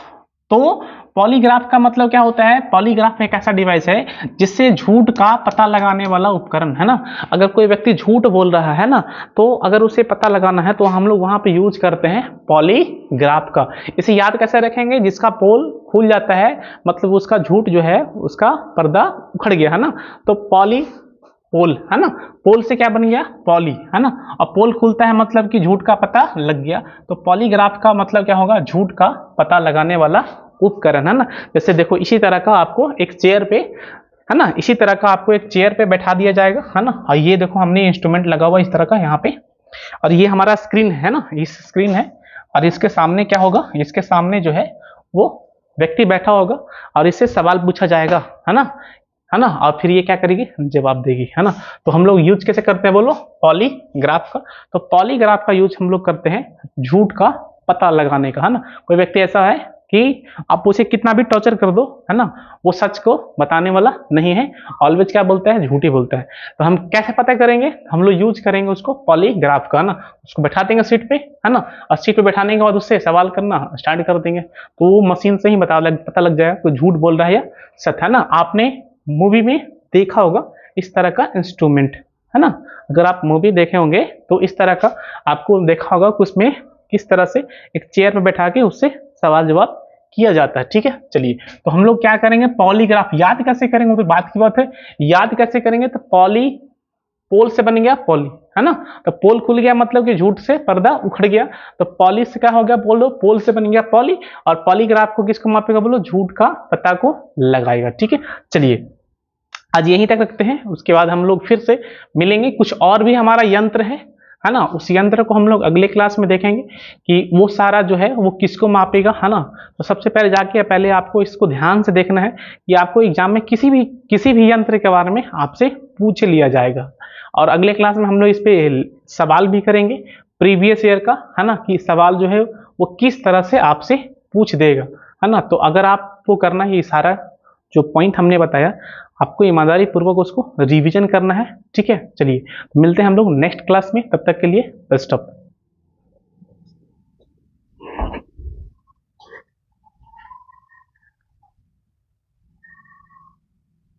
तो पॉलीग्राफ का मतलब क्या होता है, पॉलीग्राफ एक ऐसा डिवाइस है जिससे झूठ का पता लगाने वाला उपकरण, है ना। अगर कोई व्यक्ति झूठ बोल रहा है ना, तो अगर उसे पता लगाना है तो हम लोग वहां पे यूज करते हैं पॉलीग्राफ का। इसे याद कैसे रखेंगे, जिसका पोल खुल जाता है मतलब उसका झूठ जो है उसका पर्दा उखड़ गया, है ना। तो पोल, है ना, पोल से क्या बन गया, पॉली, है ना। और पोल खुलता है मतलब कि झूठ का पता लग गया। तो पॉलीग्राफ का मतलब क्या होगा, झूठ का पता लगाने वाला उपकरण, है ना। जैसे देखो इसी तरह का आपको एक चेयर पे, है ना, इसी तरह का आपको एक चेयर पे बैठा दिया जाएगा, है ना। और ये देखो हमने इंस्ट्रूमेंट लगा हुआ इस तरह का यहाँ पे, और ये हमारा स्क्रीन है ना, इस स्क्रीन है, और इसके सामने क्या होगा, इसके सामने जो है वो व्यक्ति बैठा होगा और इससे सवाल पूछा जाएगा, है ना, है ना। और फिर ये क्या करेगी, जवाब देगी, है ना। तो हम लोग यूज कैसे करते हैं बोलो, पॉलीग्राफ का। तो पॉलीग्राफ का यूज हम लोग करते हैं झूठ का पता लगाने का, है ना। कोई व्यक्ति ऐसा है कि आप उसे कितना भी टॉर्चर कर दो, है ना, वो सच को बताने वाला नहीं है, ऑलवेज क्या बोलता है, झूठ ही बोलता है। तो हम कैसे पता करेंगे, हम लोग यूज करेंगे उसको पॉलीग्राफ का, है ना। उसको बैठा देंगे सीट पे, है ना, और सीट पे बैठाने के बाद उससे सवाल करना स्टार्ट कर देंगे, तो वो मशीन से ही पता लग जाएगा कोई झूठ बोल रहा है या सच, है ना। आपने मूवी में देखा होगा इस तरह का इंस्ट्रूमेंट, है ना। अगर आप मूवी देखे होंगे तो इस तरह का आपको देखा होगा कि उसमें किस तरह से एक चेयर पर बैठा के उससे सवाल जवाब किया जाता है, ठीक है। चलिए तो हम लोग क्या करेंगे, पॉलीग्राफ याद कैसे करेंगे, वो तो बात की बात है, याद कैसे करेंगे, तो पोल से बन गया पॉली, है ना। तो पोल खुल गया मतलब कि झूठ से पर्दा उखड़ गया। तो पॉली से क्या हो गया बोलो, पोल से बन गया पॉली, और पॉलीग्राफ को किसको मापेगा बोलो, झूठ का पता को लगाएगा, ठीक है। चलिए आज यहीं तक रखते हैं, उसके बाद हम लोग फिर से मिलेंगे। कुछ और भी हमारा यंत्र है है ना, उस यंत्र को हम लोग अगले क्लास में देखेंगे कि वो सारा जो है वो किसको मापेगा, है ना। तो सबसे पहले जाके पहले आपको इसको ध्यान से देखना है कि आपको एग्जाम में किसी भी यंत्र के बारे में आपसे पूछ लिया जाएगा। और अगले क्लास में हम लोग इस पे सवाल भी करेंगे प्रीवियस ईयर का, है ना, कि सवाल जो है वो किस तरह से आपसे पूछ देगा, है ना। तो अगर आपको करना है ये सारा जो पॉइंट हमने बताया, आपको ईमानदारी पूर्वक उसको रिवीजन करना है, ठीक है। चलिए मिलते हैं हम लोग नेक्स्ट क्लास में, तब तक के लिए बेस्ट ऑफ।